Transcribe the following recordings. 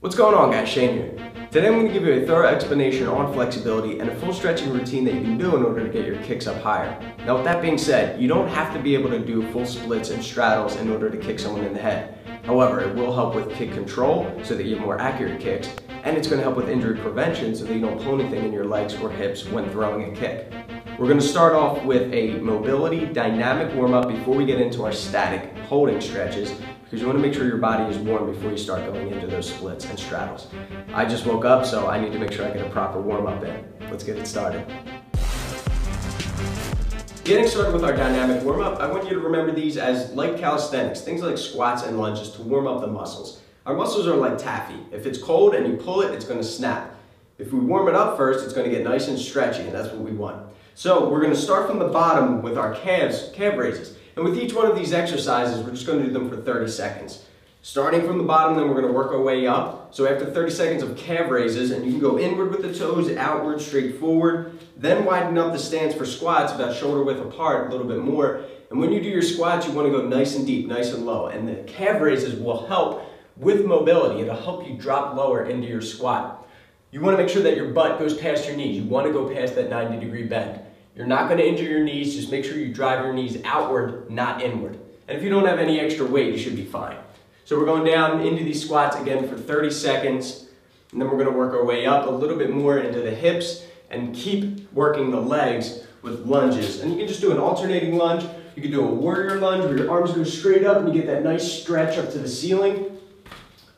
What's going on, guys? Shane here. Today I'm going to give you a thorough explanation on flexibility and a full stretching routine that you can do in order to get your kicks up higher. Now with that being said, you don't have to be able to do full splits and straddles in order to kick someone in the head. However, it will help with kick control so that you have more accurate kicks, and it's going to help with injury prevention so that you don't pull anything in your legs or hips when throwing a kick. We're going to start off with a mobility dynamic warm-up before we get into our static holding stretches, because you want to make sure your body is warm before you start going into those splits and straddles. I just woke up, so I need to make sure I get a proper warm-up in. Let's get it started. Getting started with our dynamic warm-up, I want you to remember these as like calisthenics, things like squats and lunges to warm up the muscles. Our muscles are like taffy. If it's cold and you pull it, it's going to snap. If we warm it up first, it's going to get nice and stretchy, and that's what we want. So we're going to start from the bottom with our calf raises. And with each one of these exercises, we're just going to do them for 30 seconds. Starting from the bottom, then we're going to work our way up. So after 30 seconds of calf raises, and you can go inward with the toes, outward, straight forward, then widen up the stance for squats about shoulder width apart a little bit more. And when you do your squats, you want to go nice and deep, nice and low. And the calf raises will help with mobility. It'll help you drop lower into your squat. You want to make sure that your butt goes past your knees. You want to go past that 90-degree bend. You're not going to injure your knees, just make sure you drive your knees outward, not inward. And if you don't have any extra weight, you should be fine. So we're going down into these squats again for 30 seconds, and then we're going to work our way up a little bit more into the hips and keep working the legs with lunges. And you can just do an alternating lunge. You can do a warrior lunge where your arms go straight up and you get that nice stretch up to the ceiling.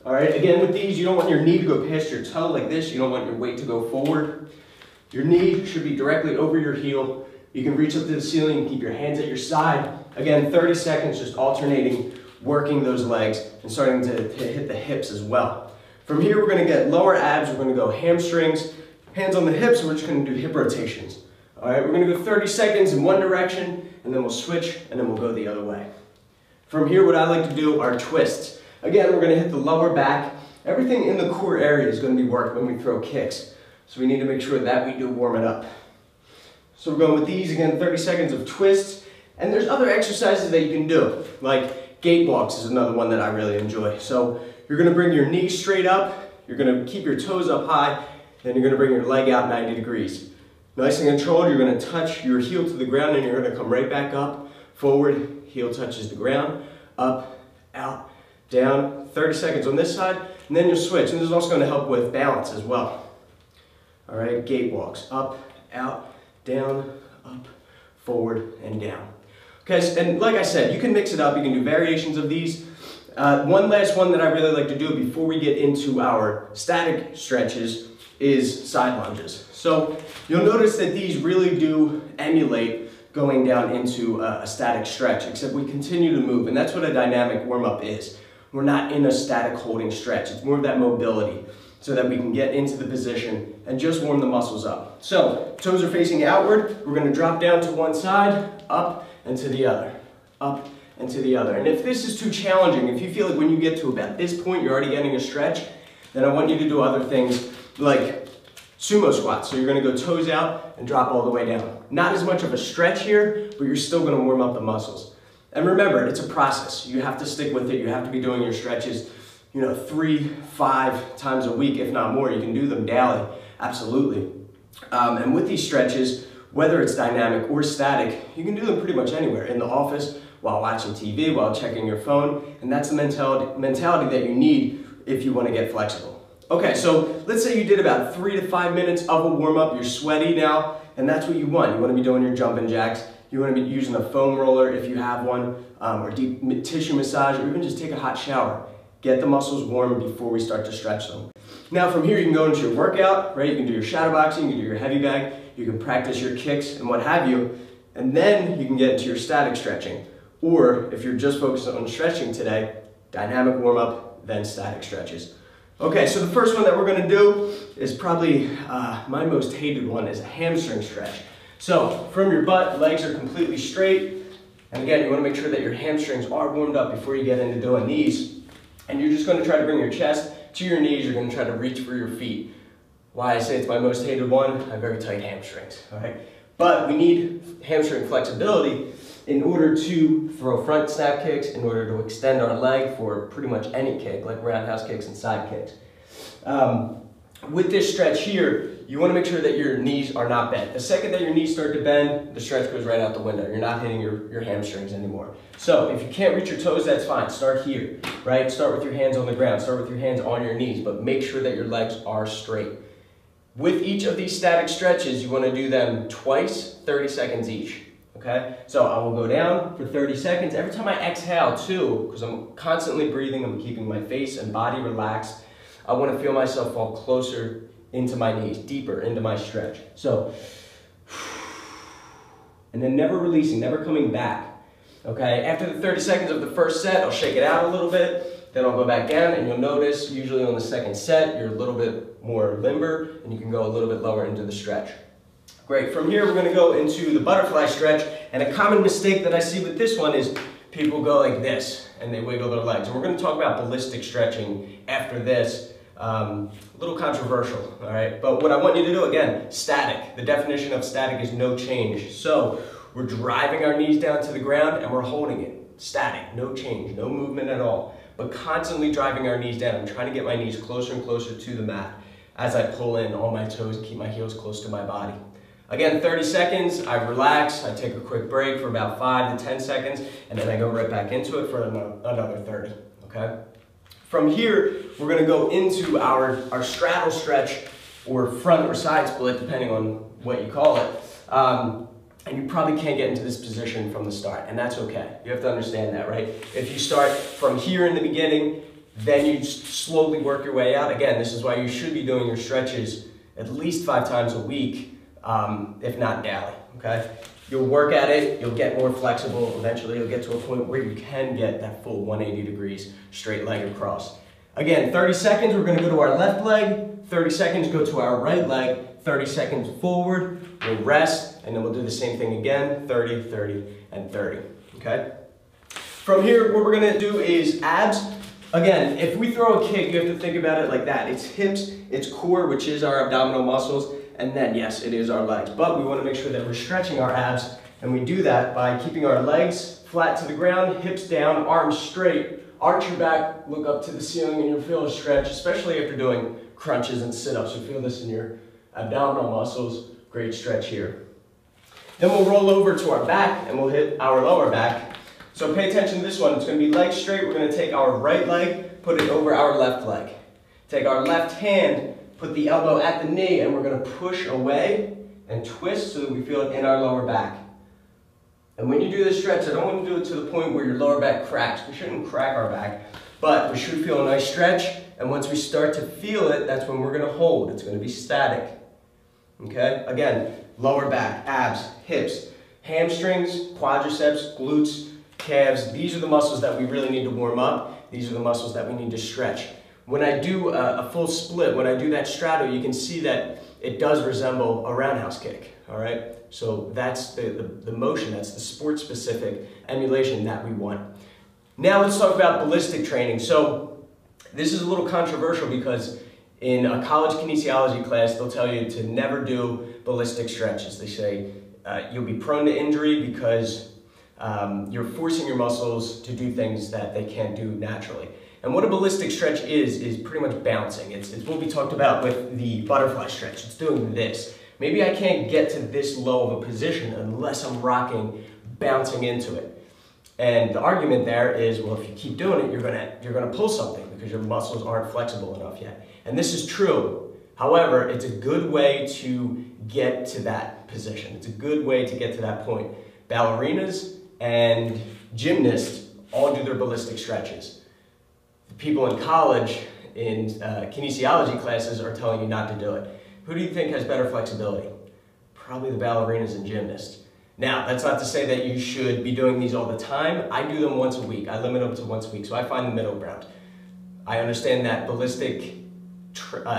All right, again with these, you don't want your knee to go past your toe like this. You don't want your weight to go forward. Your knee should be directly over your heel. You can reach up to the ceiling and keep your hands at your side. Again, 30 seconds, just alternating, working those legs and starting to hit the hips as well. From here, we're gonna get lower abs. We're gonna go hamstrings, hands on the hips, and we're just gonna do hip rotations. All right, we're gonna go 30 seconds in one direction, and then we'll switch, and then we'll go the other way. From here, what I like to do are twists. Again, we're gonna hit the lower back. Everything in the core area is gonna be worked when we throw kicks. So we need to make sure that we do warm it up. So we're going with these, again, 30 seconds of twists. And there's other exercises that you can do, like gate walks is another one that I really enjoy. So you're gonna bring your knees straight up, you're gonna keep your toes up high, then you're gonna bring your leg out 90 degrees. Nice and controlled, you're gonna touch your heel to the ground and you're gonna come right back up, forward, heel touches the ground, up, out, down, 30 seconds on this side, and then you'll switch. And this is also gonna help with balance as well. All right, gate walks, up, out, down, up, forward, and down. Okay, and like I said, you can mix it up. You can do variations of these. One last one that I really like to do before we get into our static stretches is side lunges. So you'll notice that these really do emulate going down into a static stretch, except we continue to move, and that's what a dynamic warm-up is. We're not in a static holding stretch. It's more of that mobility, so that we can get into the position and just warm the muscles up. So, toes are facing outward. We're gonna drop down to one side, up and to the other, up and to the other. And if this is too challenging, if you feel like when you get to about this point, you're already getting a stretch, then I want you to do other things like sumo squats. So you're gonna go toes out and drop all the way down. Not as much of a stretch here, but you're still gonna warm up the muscles. And remember, it's a process. You have to stick with it. You have to be doing your stretches 3-5 times a week, if not more. You can do them daily, absolutely. And with these stretches, whether it's dynamic or static, you can do them pretty much anywhere, in the office, while watching TV, while checking your phone, and that's the mentality that you need if you want to get flexible. Okay, so let's say you did about 3 to 5 minutes of a warm-up, you're sweaty now, and that's what you want. You want to be doing your jumping jacks, you want to be using a foam roller if you have one, or deep tissue massage, or even just take a hot shower. Get the muscles warm before we start to stretch them. Now from here you can go into your workout, right? You can do your shadow boxing, you can do your heavy bag, you can practice your kicks and what have you, and then you can get into your static stretching. Or if you're just focused on stretching today, dynamic warm up, then static stretches. Okay, so the first one that we're gonna do is probably my most hated one, is a hamstring stretch. So from your butt, legs are completely straight. And again, you wanna make sure that your hamstrings are warmed up before you get into doing these. And you're just going to try to bring your chest to your knees. You're going to try to reach for your feet. Why I say it's my most hated one, I have very tight hamstrings, all right? But we need hamstring flexibility in order to throw front snap kicks, in order to extend our leg for pretty much any kick, like roundhouse kicks and side kicks. With this stretch here, you want to make sure that your knees are not bent. The second that your knees start to bend, the stretch goes right out the window. You're not hitting your hamstrings anymore. So if you can't reach your toes, that's fine. Start here, right? Start with your hands on the ground. Start with your hands on your knees, but make sure that your legs are straight. With each of these static stretches, you want to do them twice, 30 seconds each. Okay, so I will go down for 30 seconds. Every time I exhale too, because I'm constantly breathing, I'm keeping my face and body relaxed, I want to feel myself fall closer into my knees, deeper into my stretch. So, and then never releasing, never coming back. Okay, after the 30 seconds of the first set, I'll shake it out a little bit, then I'll go back down, and you'll notice usually on the second set, you're a little bit more limber, and you can go a little bit lower into the stretch. Great, from here we're going to go into the butterfly stretch, and a common mistake that I see with this one is people go like this, and they wiggle their legs. And we're going to talk about ballistic stretching after this. A little controversial, all right? But what I want you to do, again, static. The definition of static is no change. So we're driving our knees down to the ground, and we're holding it. Static, no change, no movement at all. But constantly driving our knees down. I'm trying to get my knees closer and closer to the mat as I pull in all my toes and keep my heels close to my body. Again, 30 seconds, I relax, I take a quick break for about 5 to 10 seconds, and then I go right back into it for another 30, okay? From here, we're gonna go into our straddle stretch, or front or side split, depending on what you call it. And you probably can't get into this position from the start, and that's okay. You have to understand that, right? If you start from here in the beginning, then you slowly work your way out. Again, this is why you should be doing your stretches at least 5 times a week, if not daily, okay? You'll work at it, you'll get more flexible, eventually you'll get to a point where you can get that full 180 degrees straight leg across. Again, 30 seconds, we're gonna go to our left leg, 30 seconds, go to our right leg, 30 seconds forward, we'll rest, and then we'll do the same thing again, 30, 30, and 30, okay? From here, what we're gonna do is abs. Again, if we throw a kick, you have to think about it like that. It's hips, it's core, which is our abdominal muscles, and then, yes, it is our legs. But we want to make sure that we're stretching our abs, and we do that by keeping our legs flat to the ground, hips down, arms straight, arch your back, look up to the ceiling, and you'll feel a stretch, especially after doing crunches and sit-ups. You'll feel this in your abdominal muscles. Great stretch here. Then we'll roll over to our back, and we'll hit our lower back. So pay attention to this one. It's going to be legs straight. We're going to take our right leg, put it over our left leg. Take our left hand, put the elbow at the knee, and we're going to push away and twist so that we feel it in our lower back. And when you do this stretch, I don't want to do it to the point where your lower back cracks. We shouldn't crack our back, but we should feel a nice stretch. And once we start to feel it, that's when we're going to hold. It's going to be static. Okay? Again, lower back, abs, hips, hamstrings, quadriceps, glutes, calves. These are the muscles that we really need to warm up. These are the muscles that we need to stretch. When I do a full split, when I do that straddle, you can see that it does resemble a roundhouse kick, all right? So that's the motion, that's the sport-specific emulation that we want. Now let's talk about ballistic training. So this is a little controversial because in a college kinesiology class, they'll tell you to never do ballistic stretches. They say you'll be prone to injury because you're forcing your muscles to do things that they can't do naturally. And what a ballistic stretch is pretty much bouncing. It's what we talked about with the butterfly stretch. It's doing this. Maybe I can't get to this low of a position unless I'm rocking, bouncing into it. And the argument there is, well, if you keep doing it, you're gonna pull something because your muscles aren't flexible enough yet. And this is true. However, it's a good way to get to that position. It's a good way to get to that point. Ballerinas and gymnasts all do their ballistic stretches. People in college, in kinesiology classes, are telling you not to do it. Who do you think has better flexibility? Probably the ballerinas and gymnasts. Now, that's not to say that you should be doing these all the time. I do them once a week. I limit them to once a week, so I find the middle ground. I understand that ballistic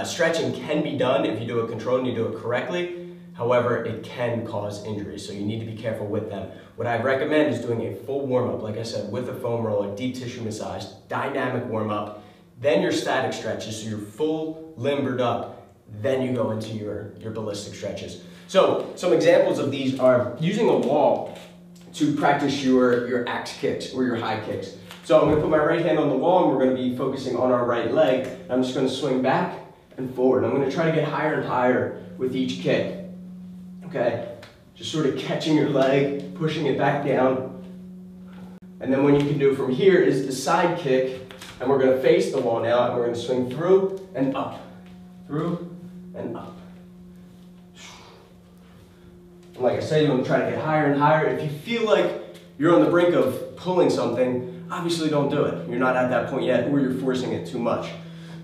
stretching can be done if you do it controlled and you do it correctly. However, it can cause injuries, so you need to be careful with them. What I recommend is doing a full warm-up, like I said, with a foam roller, deep tissue massage, dynamic warm-up, then your static stretches, so you're full limbered up, then you go into your ballistic stretches. So some examples of these are using a wall to practice your axe kicks or your high kicks. So I'm going to put my right hand on the wall and we're going to be focusing on our right leg. I'm just going to swing back and forward. I'm gonna try to get higher and higher with each kick. Okay? Just sort of catching your leg, pushing it back down. And then what you can do from here is the side kick, and we're gonna face the wall now, and we're gonna swing through and up. Through and up. And like I said, you want to try to get higher and higher. If you feel like you're on the brink of pulling something, obviously don't do it. You're not at that point yet, or you're forcing it too much.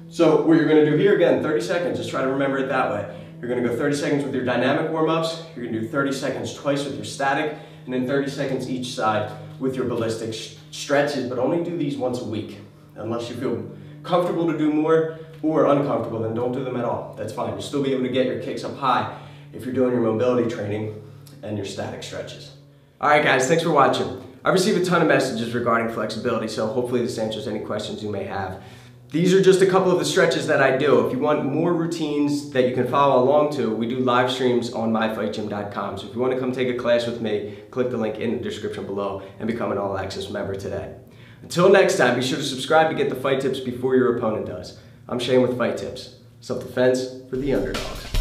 So what you're going to do here, again, 30 seconds, just try to remember it that way. You're going to go 30 seconds with your dynamic warm-ups, you're going to do 30 seconds twice with your static, and then 30 seconds each side with your ballistic stretches, but only do these once a week. Unless you feel comfortable to do more or uncomfortable, then don't do them at all. That's fine. You'll still be able to get your kicks up high if you're doing your mobility training and your static stretches. All right, guys, thanks for watching. I received a ton of messages regarding flexibility, so hopefully this answers any questions you may have. These are just a couple of the stretches that I do. If you want more routines that you can follow along to, we do live streams on myfightgym.com. So if you want to come take a class with me, click the link in the description below and become an All Access member today. Until next time, be sure to subscribe to get the fight tips before your opponent does. I'm Shane with Fight Tips. Self-defense for the underdogs.